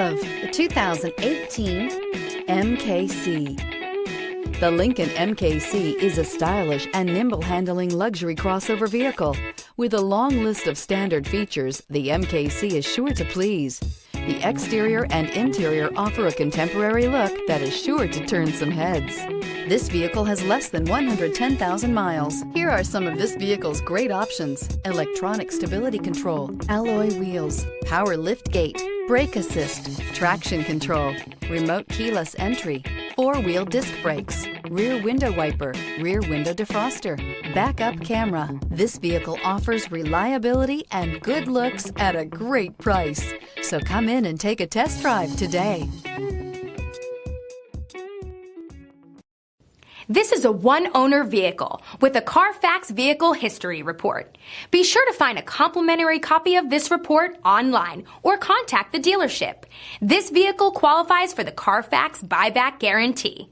of the 2018 MKC. The Lincoln MKC is a stylish and nimble-handling luxury crossover vehicle. With a long list of standard features, the MKC is sure to please. The exterior and interior offer a contemporary look that is sure to turn some heads. This vehicle has less than 110,000 miles. Here are some of this vehicle's great options: electronic stability control, alloy wheels, power liftgate, brake assist, traction control, remote keyless entry, four-wheel disc brakes, rear window wiper, rear window defroster, backup camera. This vehicle offers reliability and good looks at a great price. So come in and take a test drive today. This is a one-owner vehicle with a Carfax Vehicle History Report. Be sure to find a complimentary copy of this report online or contact the dealership. This vehicle qualifies for the Carfax Buyback Guarantee.